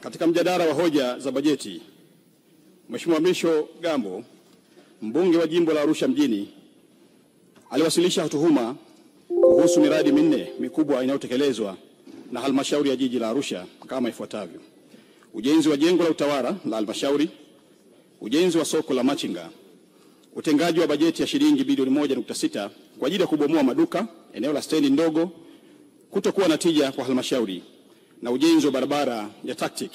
Katika mjadala wa hoja za bajeti, Mheshimiwa Mrisho Gambo, mbunge wa jimbo la Arusha mjini, aliwasilisha tuhuma kuhusu miradi minne mikubwa inayotekelezwa na halmashauri ya jiji la Arusha kama ifuatavyo: ujenzi wa jengo la utawala la halmashauri, ujenzi wa soko la machinga, utengaji wa bajeti ya shilingi bilioni 1.6 kwa ajili ya kubomoa maduka eneo la stendi ndogo, kutokuwa na tija kwa halmashauri, na ujenzi wa barabara ya tactic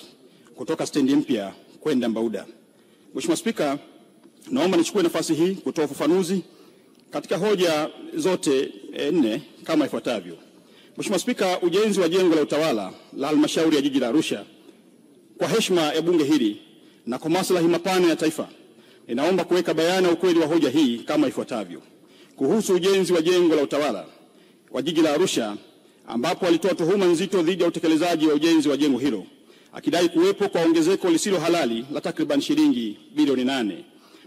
kutoka stendi mpya kwenda Mbauda. Mheshimiwa Spika, naomba nichukue nafasi hii kutoa ufafanuzi katika hoja zote nne kama ifuatavyo. Mheshimiwa Spika, ujenzi wa jengo la utawala la halmashauri ya jiji la Arusha, kwa heshima ya bunge hili na kwa maslahi mapana ya taifa, ninaomba kuweka bayana ukweli wa hoja hii kama ifuatavyo. Kuhusu ujenzi wa jengo la utawala wa jiji la Arusha, ambapo alitoa tuhuma nzito dhidi ya utekelezaji wa ujenzi wa jengo hilo, akidai kuwepo kwa ongezeko lisilo halali la takriban shilingi bilioni 8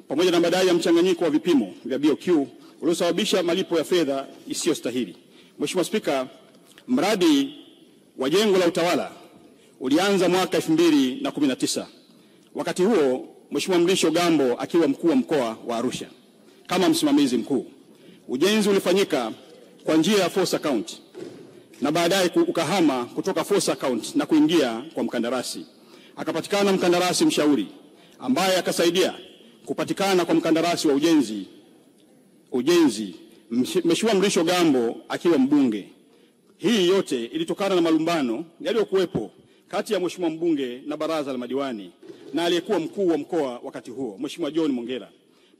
pamoja na madai ya mchanganyiko wa vipimo vya BOQ uliosababisha malipo ya fedha isiyostahili. Mheshimiwa Spika, mradi wa jengo la utawala ulianza mwaka 2019. Wakati huo Mheshimiwa Mrisho Gambo akiwa mkuu wa mkoa wa Arusha kama msimamizi mkuu. Ujenzi ulifanyika kwa njia ya force account na baadaye ukahama kutoka force account na kuingia kwa mkandarasi. Akapatikana mkandarasi mshauri ambaye akasaidia kupatikana kwa mkandarasi wa ujenzi Mheshimiwa Mrisho Gambo akiwa mbunge. Hii yote ilitokana na malumbano yaliyokuwepo kati ya Mheshimiwa mbunge na baraza la madiwani na aliyekuwa mkuu wa mkoa wakati huo, Mheshimiwa John Mongera.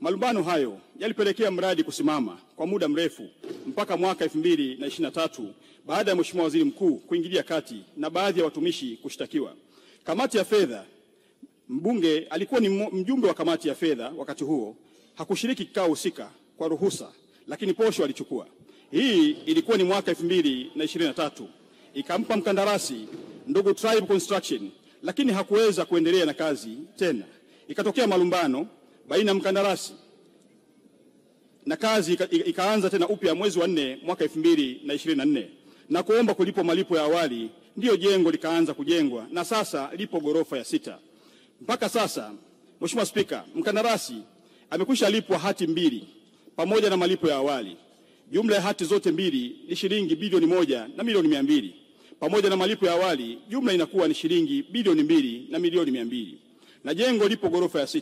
Malumbano hayo yalipelekea mradi kusimama kwa muda mrefu mpaka mwaka 2023 baada ya Mheshimiwa Waziri Mkuu kuingilia kati na baadhi ya watumishi kushtakiwa. Kamati ya fedha, mbunge alikuwa ni mjumbe wa kamati ya fedha wakati huo, hakushiriki kikao husika kwa ruhusa, lakini posho alichukua. Hii ilikuwa ni mwaka 2023. Ikampa mkandarasi ndugu Tribe Construction, lakini hakuweza kuendelea na kazi tena. Ikatokea malumbano baina ya mkandarasi na kazi ikaanza tena upya mwezi wa 4 mwaka 2024 na kuomba kulipwa malipo ya awali. Ndiyo jengo likaanza kujengwa na sasa lipo ghorofa ya 6. Mpaka sasa, Mheshimiwa Spika, mkandarasi amekwisha lipwa hati 2 pamoja na malipo ya awali. Jumla ya hati zote 2 ni shilingi bilioni 1 na milioni 200. Pamoja na malipo ya awali, jumla inakuwa ni shilingi bilioni 2 na milioni 200. Na jengo lipo ghorofa ya 6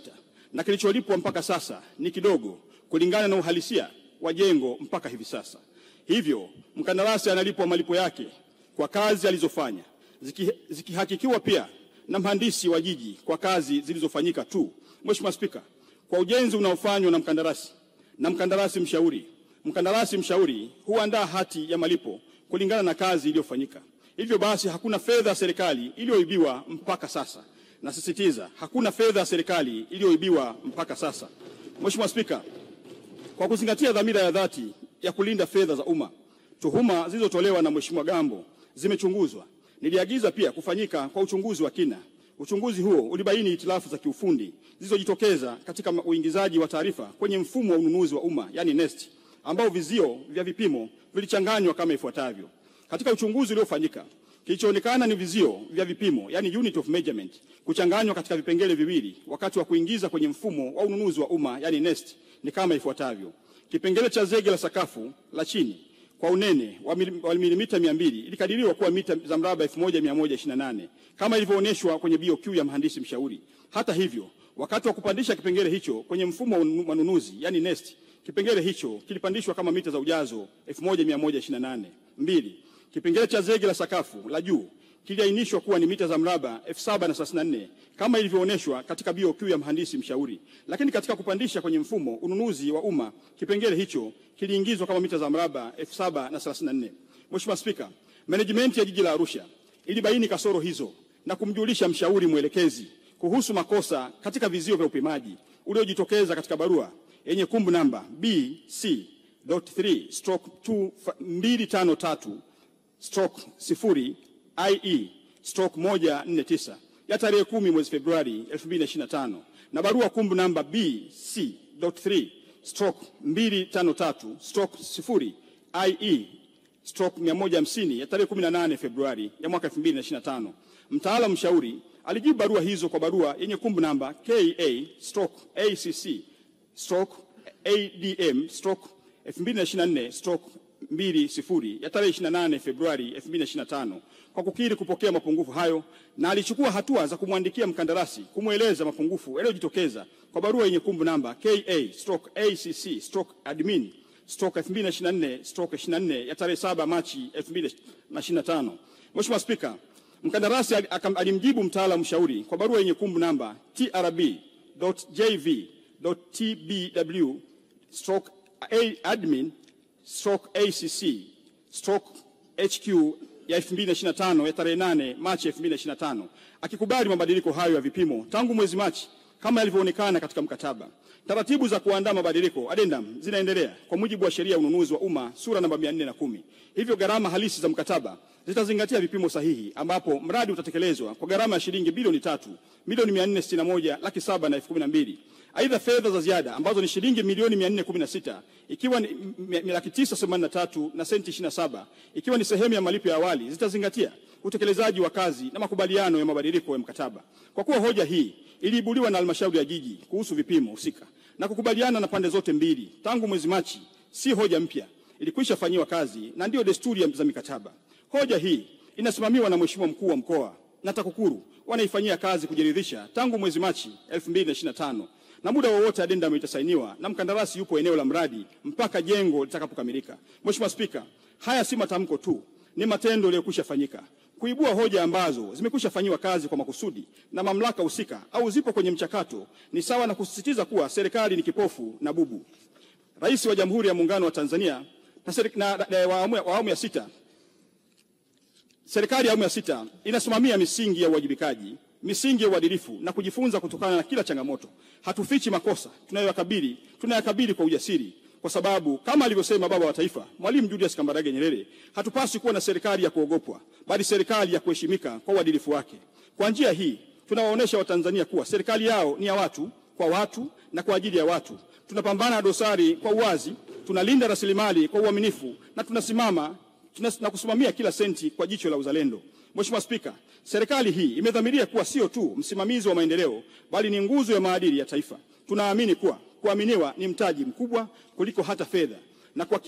na kilicholipwa mpaka sasa ni kidogo kulingana na uhalisia wa jengo mpaka hivi sasa. Hivyo mkandarasi analipwa malipo yake kwa kazi alizofanya, zikihakikiwa pia na mhandisi wa jiji kwa kazi zilizofanyika tu. Mheshimiwa Spika, kwa ujenzi unaofanywa na mkandarasi mshauri huandaa hati ya malipo kulingana na kazi iliyofanyika. Hivyo basi hakuna fedha ya serikali iliyoibiwa mpaka sasa. Nasisitiza, hakuna fedha ya serikali iliyoibiwa mpaka sasa. Mheshimiwa Spika, kwa kuzingatia dhamira ya dhati ya kulinda fedha za umma, tuhuma zilizotolewa na Mheshimiwa Gambo zimechunguzwa. Niliagiza pia kufanyika kwa uchunguzi wa kina. Uchunguzi huo ulibaini hitilafu za kiufundi zilizojitokeza katika uingizaji wa taarifa kwenye mfumo wa ununuzi wa umma, yani NeST, ambao vizio vya vipimo vilichanganywa kama ifuatavyo. Katika uchunguzi uliofanyika, kilichoonekana ni vizio vya vipimo, yani unit of measurement, kuchanganywa katika vipengele viwili wakati wa kuingiza kwenye mfumo wa ununuzi wa umma, yani NeST, ni kama ifuatavyo. Kipengele cha zege la sakafu la chini kwa unene wa milimita 200 ilikadiriwa kuwa mita za mraba 1128 kama ilivyoonyeshwa kwenye BOQ ya mhandisi mshauri. Hata hivyo, wakati wa kupandisha kipengele hicho kwenye mfumo wa ununuzi, yani NeST, kipengele hicho kilipandishwa kama mita za ujazo 1128. 2. Kipengele cha zege la sakafu la juu kiliainishwa kuwa ni mita za mraba 7034 kama ilivyoonyeshwa katika BOQ ya mhandisi mshauri. Lakini katika kupandisha kwenye mfumo ununuzi wa umma, kipengele hicho kiliingizwa kama mita za mraba 7034. Mheshimiwa Spika, management ya jiji la Arusha ilibaini kasoro hizo na kumjulisha mshauri mwelekezi kuhusu makosa katika vizio vya upimaji uliojitokeza katika barua yenye kumbu namba BC.3/253/0 IE/149 ya tarehe 10 mwezi Februari 2025 na barua kumbu namba BC.3/253/0 IE/150 ya tarehe 18 Februari ya mwaka 2025. Mtaalamu mshauri alijibu barua hizo kwa barua yenye kumbu namba KA/ACC/ADM/2024/20 ya tarehe 28 Februari 2025 kwa kukiri kupokea mapungufu hayo, na alichukua hatua za kumwandikia mkandarasi kumweleza mapungufu yaliyojitokeza kwa barua yenye kumbu namba KA/ACC/Admin/2024/24 ya tarehe 7 Machi 2025. Mheshimiwa Spika, mkandarasi alimjibu mtaalamu mshauri kwa barua yenye kumbu namba TRB.JV.TBW/Admin/ACC/HQ ya 2025 ya tarehe 8 Machi 2025 akikubali mabadiliko hayo ya vipimo tangu mwezi Machi kama yalivyoonekana katika mkataba. Taratibu za kuandaa mabadiliko addendum zinaendelea kwa mujibu wa sheria ya ununuzi wa umma sura namba 410. Hivyo gharama halisi za mkataba zitazingatia vipimo sahihi, ambapo mradi utatekelezwa kwa gharama ya shilingi bilioni 3,461,712,012. Aidha, fedha za ziada ambazo ni shilingi milioni 416 ikiwa ni 983 na senti 27 ikiwa ni sehemu ya malipo ya awali zitazingatia utekelezaji wa kazi na makubaliano ya mabadiliko ya mkataba. Kwa kuwa hoja hii iliibuliwa na halmashauri ya jiji kuhusu vipimo husika na kukubaliana na pande zote mbili tangu mwezi Machi, si hoja mpya, ilikwisha fanyiwa kazi na ndio desturi za mikataba. Hoja hii inasimamiwa na Mheshimiwa Mkuu wa Mkoa na TAKUKURU wanaifanyia kazi kujiridhisha tangu mwezi Machi 2025, na muda wowote addendum itasainiwa na mkandarasi yupo eneo la mradi mpaka jengo litakapokamilika. Mheshimiwa Spika, haya si matamko tu, ni matendo yaliyokwisha fanyika. Kuibua hoja ambazo zimekwisha fanyiwa kazi kwa makusudi na mamlaka husika au zipo kwenye mchakato ni sawa na kusisitiza kuwa serikali ni kipofu na bubu. Rais wa Jamhuri ya Muungano wa Tanzania serikali ya awamu ya sita inasimamia misingi ya uwajibikaji, misingi ya uadilifu na kujifunza kutokana na kila changamoto. Hatufichi makosa tunayakabili kwa ujasiri, kwa sababu kama alivyosema baba wa taifa Mwalimu Julius Kambarage Nyerere, hatupaswi kuwa na serikali ya kuogopwa, bali serikali ya kuheshimika kwa uadilifu wake. Kwa njia hii tunawaonesha Watanzania kuwa serikali yao ni ya watu, kwa watu na kwa ajili ya watu. Tunapambana na dosari kwa uwazi, tunalinda rasilimali kwa uaminifu na tunasimama na kusimamia kila senti kwa jicho la uzalendo. Mheshimiwa Spika, serikali hii imedhamiria kuwa sio tu msimamizi wa maendeleo, bali ni nguzo ya maadili ya taifa. Tunaamini kuwa kuaminiwa ni mtaji mkubwa kuliko hata fedha, na kwa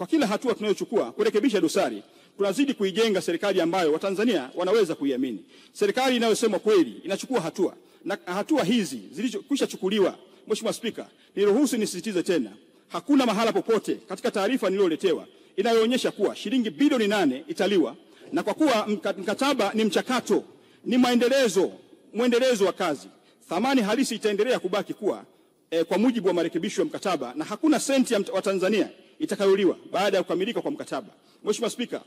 kila hatua tunayochukua kurekebisha dosari, tunazidi kuijenga serikali ambayo Watanzania wanaweza kuiamini. Serikali inayosema kweli inachukua hatua, na hatua hizi zilizokwisha chukuliwa. Mheshimiwa Spika, niruhusu nisisitize tena, hakuna mahala popote katika taarifa niliyoletewa inayoonyesha kuwa shilingi bilioni 8 italiwa, na kwa kuwa mkataba ni mchakato, ni mwendelezo wa kazi, thamani halisi itaendelea kubaki kuwa kwa mujibu wa marekebisho ya mkataba, na hakuna senti ya Watanzania itakayoliwa baada ya kukamilika kwa mkataba. Mheshimiwa Spika,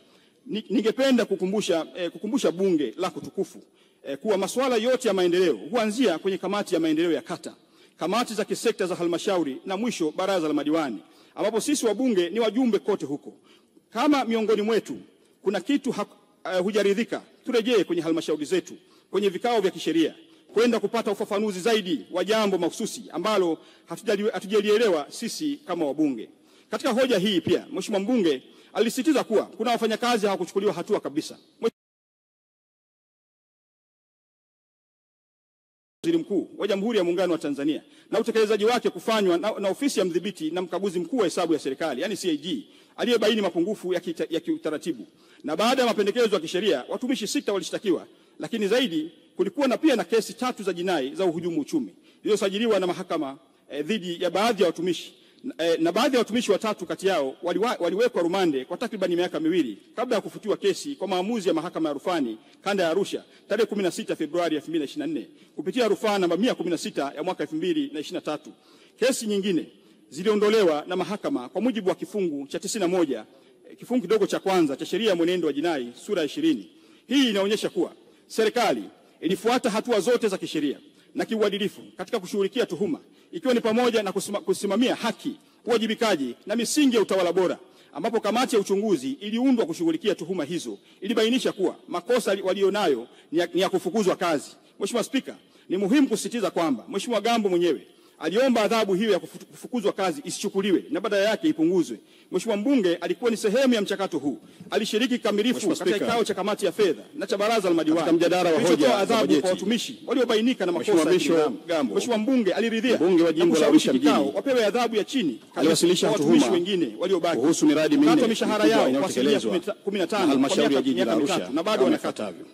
ningependa kukumbusha bunge lako tukufu kuwa masuala yote ya maendeleo huanzia kwenye kamati ya maendeleo ya kata, kamati za kisekta za halmashauri na mwisho baraza la madiwani, ambapo sisi wabunge ni wajumbe kote huko. Kama miongoni mwetu kuna kitu hujaridhika, turejee kwenye halmashauri zetu kwenye vikao vya kisheria kwenda kupata ufafanuzi zaidi wa jambo mahususi ambalo hatujalielewa sisi kama wabunge. Katika hoja hii pia Mheshimiwa mbunge alisisitiza kuwa kuna wafanyakazi hawakuchukuliwa hatua kabisa. Waziri Mkuu wa Jamhuri ya Muungano wa Tanzania na utekelezaji wake kufanywa na ofisi ya mdhibiti na mkaguzi mkuu wa hesabu ya serikali, yani CAG, aliyebaini mapungufu ya kiutaratibu. Na baada ya mapendekezo ya kisheria, watumishi 6 walishtakiwa, lakini zaidi kulikuwa pia na kesi 3 za jinai za uhujumu uchumi zilizosajiliwa na mahakama dhidi ya baadhi ya watumishi, na baadhi ya watumishi 3 kati yao waliwekwa rumande kwa takriban miaka 2 kabla ya kufutiwa kesi kwa maamuzi ya mahakama ya rufani kanda ya Arusha tarehe 16 Februari 2024 kupitia rufaa namba 116 ya mwaka 2023. Kesi nyingine ziliondolewa na mahakama kwa mujibu wa kifungu cha 91 kifungu kidogo cha kwanza cha sheria ya mwenendo wa jinai sura ya 20. Hii inaonyesha kuwa serikali ilifuata hatua zote za kisheria na kiuadilifu katika kushughulikia tuhuma, ikiwa ni pamoja na kusimamia haki, uwajibikaji na misingi ya utawala bora, ambapo kamati ya uchunguzi iliundwa kushughulikia tuhuma hizo ilibainisha kuwa makosa walionayo ni ya kufukuzwa kazi. Mheshimiwa Spika, ni muhimu kusisitiza kwamba Mheshimiwa Gambo mwenyewe aliomba adhabu hiyo ya kufukuzwa kazi isichukuliwe na badala yake ipunguzwe. Mheshimiwa mbunge alikuwa ni sehemu ya mchakato huu. Alishiriki kikamilifu katika kikao cha kamati ya fedha na cha baraza la madiwani katika mjadala wa hoja za adhabu kwa watumishi waliobainika na makosa ya kinidhamu. Mheshimiwa mbunge aliridhia mbunge wa jimbo la Arusha mjini wapewe adhabu ya chini aliwasilisha watumishi wengine waliobaki kuhusu miradi minne mishahara yao kwa asilimia 15 halmashauri ya jiji la Arusha na bado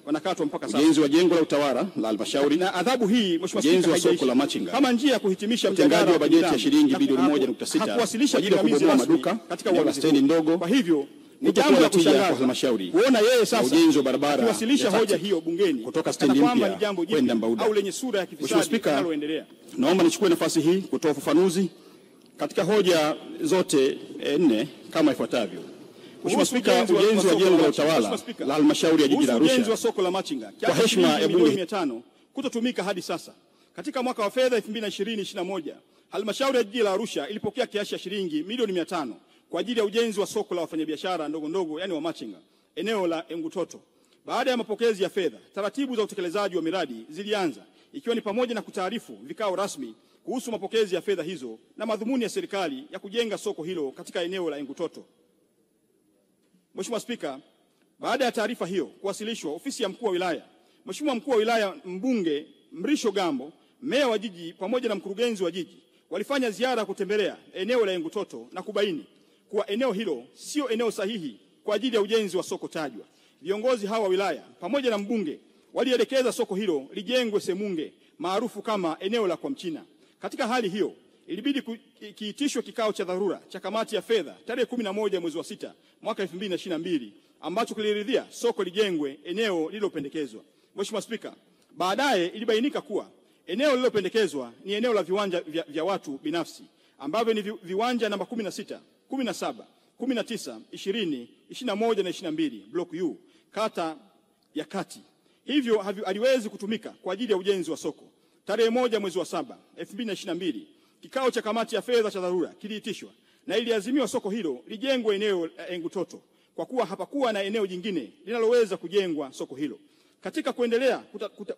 wanakatwa mpaka sasa. Ujenzi wa jengo la utawala la halmashauri na adhabu hii Mheshimiwa Spika haijaisha. Kama njia ya kuhitimisha mjadala wa bajeti ya shilingi bilioni 1.6 kwa ajili ya kubomoa maduka katika uwanja stendi ndogo. Kwa hivyo ni jambo la kushangaza kwa halmashauri kuona yeye sasa ujenzi wa barabara akiwasilisha hoja hiyo bungeni kutoka stendi mpya kwenda Mbauda au lenye sura ya kifisadi linaloendelea. Naomba nichukue nafasi hii kutoa ufafanuzi katika hoja zote nne kama ifuatavyo. Mheshimiwa Spika, ujenzi wa jengo la utawala la halmashauri ya jiji la Arusha, ujenzi wa soko la machinga kwa heshima ya bunge 500 kutotumika hadi sasa. Katika mwaka wa fedha 2020-2021 halmashauri ya jiji la Arusha ilipokea kiasi cha shilingi milioni 500 kwa ajili ya ujenzi wa soko la wafanyabiashara ndogo ndogo, yani wa machinga, eneo la Engutoto. Baada ya mapokezi ya fedha, taratibu za utekelezaji wa miradi zilianza, ikiwa ni pamoja na kutaarifu vikao rasmi kuhusu mapokezi ya fedha hizo na madhumuni ya serikali ya kujenga soko hilo katika eneo la Engutoto. Mheshimiwa Spika, baada ya taarifa hiyo kuwasilishwa ofisi ya mkuu wa wilaya, Mheshimiwa mkuu wa wilaya mbunge Mrisho Gambo, meya wa jiji pamoja na mkurugenzi wa jiji walifanya ziara ya kutembelea eneo la Engutoto na kubaini kuwa eneo hilo sio eneo sahihi kwa ajili ya ujenzi wa soko tajwa. Viongozi hawa wa wilaya pamoja na mbunge walielekeza soko hilo lijengwe Semunge maarufu kama eneo la kwa Mchina. Katika hali hiyo ilibidi kiitishwe kikao cha dharura cha kamati ya fedha tarehe 11 mwezi wa 6 mwaka 2022 ambacho kiliridhia soko lijengwe eneo lililopendekezwa. Mheshimiwa Spika, baadaye ilibainika kuwa eneo lililopendekezwa ni eneo la viwanja vya watu binafsi ambavyo ni viwanja namba 16, 17, 19, 20, 21 na 22 block U kata ya Kati. Hivyo haliwezi kutumika kwa ajili ya ujenzi wa soko. Tarehe 1 mwezi wa 7 2022 kikao cha kamati ya fedha cha dharura kiliitishwa na iliazimiwa soko hilo lijengwe eneo Engutoto kwa kuwa hapakuwa na eneo jingine linaloweza kujengwa soko hilo. Katika kuendelea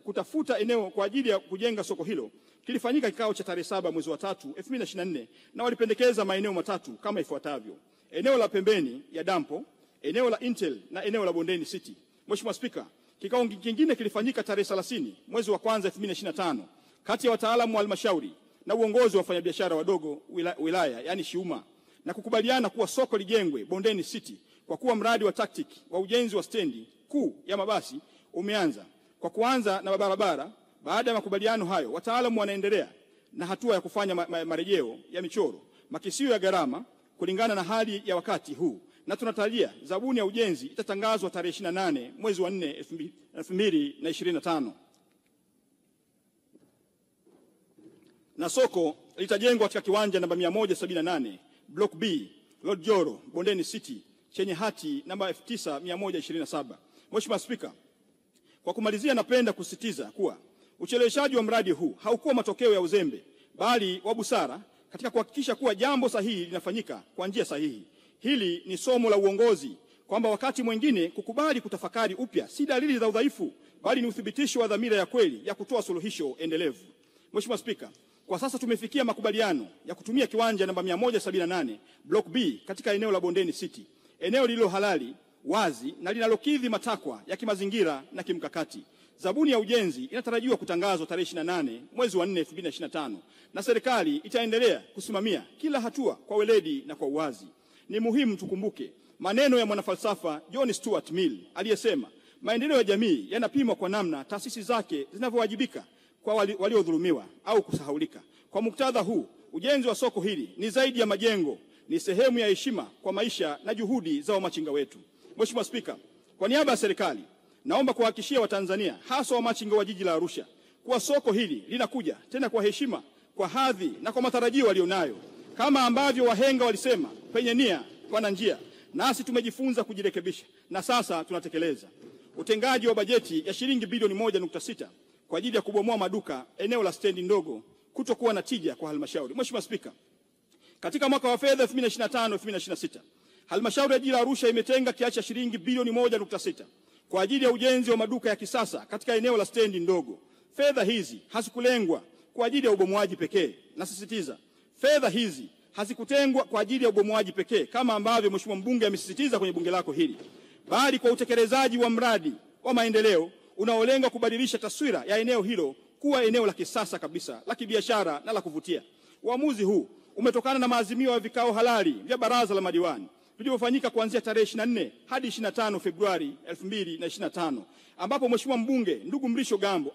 kutafuta eneo kwa ajili ya kujenga soko hilo, kilifanyika kikao cha tarehe 7 mwezi wa 3 2024 na walipendekeza maeneo matatu kama ifuatavyo: eneo la pembeni ya dampo, eneo la Intel na eneo la Bondeni City. Mheshimiwa Spika, kikao kingine kilifanyika tarehe 30 mwezi wa 1 2025 kati ya wataalamu wa halmashauri na uongozi wa wafanyabiashara wadogo wilaya yani Shiuma na kukubaliana kuwa soko lijengwe Bondeni City kwa kuwa mradi wa tactic wa ujenzi wa stendi kuu ya mabasi umeanza kwa kuanza na barabara. Baada ya makubaliano hayo, wataalamu wanaendelea na hatua ya kufanya marejeo ya michoro, makisio ya gharama kulingana na hali ya wakati huu, na tunatarajia zabuni ya ujenzi itatangazwa tarehe 28 mwezi wa 4 2025 na soko litajengwa katika kiwanja namba 178 block B Lord Joro Bondeni City chenye hati namba 9127. Mheshimiwa Spika, kwa kumalizia, napenda kusisitiza kuwa ucheleweshaji wa mradi huu haukuwa matokeo ya uzembe bali wa busara katika kuhakikisha kuwa jambo sahihi linafanyika kwa njia sahihi. Hili ni somo la uongozi kwamba wakati mwingine kukubali kutafakari upya si dalili za udhaifu bali ni uthibitisho wa dhamira ya kweli ya kutoa suluhisho endelevu. Mheshimiwa Spika, kwa sasa tumefikia makubaliano ya kutumia kiwanja namba 178 block B katika eneo la Bondeni City, eneo lililo halali, wazi na linalokidhi matakwa ya kimazingira na kimkakati. Zabuni ya ujenzi inatarajiwa kutangazwa tarehe 28 mwezi wa 4 2025 na serikali itaendelea kusimamia kila hatua kwa weledi na kwa uwazi. Ni muhimu tukumbuke maneno ya mwanafalsafa John Stuart Mill aliyesema, maendeleo ya jamii yanapimwa kwa namna taasisi zake zinavyowajibika kwa waliodhulumiwa au kusahaulika. Kwa muktadha huu, ujenzi wa soko hili ni zaidi ya majengo, ni sehemu ya heshima kwa maisha na juhudi za wamachinga wetu. Mheshimiwa Spika, kwa niaba ya serikali naomba kuhakikishia Watanzania hasa wamachinga wa jiji la Arusha kuwa soko hili linakuja tena kwa heshima, kwa hadhi na kwa matarajio walionayo. Kama ambavyo wahenga walisema, penye nia pana njia, nasi tumejifunza kujirekebisha na sasa tunatekeleza. Utengaji wa bajeti ya shilingi bilioni 1.6 kwa ajili ya kubomoa maduka eneo la stendi ndogo kutokuwa na tija kwa halmashauri. Mheshimiwa Spika, katika mwaka wa fedha 2025-2026 halmashauri ya jiji la Arusha imetenga kiasi cha shilingi bilioni 1.6 kwa ajili ya ujenzi wa maduka ya kisasa katika eneo la stendi ndogo. Fedha hizi hazikulengwa kwa ajili ya ubomoaji pekee nasisitiza, fedha hizi hazikutengwa kwa ajili ya ubomoaji pekee kama ambavyo Mheshimiwa mbunge amesisitiza kwenye bunge lako hili, bali kwa utekelezaji wa mradi wa maendeleo unaolenga kubadilisha taswira ya eneo hilo kuwa eneo la kisasa kabisa, la kibiashara na la kuvutia. Uamuzi huu umetokana na maazimio ya vikao halali vya baraza la madiwani vilivyofanyika kuanzia tarehe 24 hadi 25 Februari 2025, ambapo Mheshimiwa mbunge ndugu Mrisho Gambo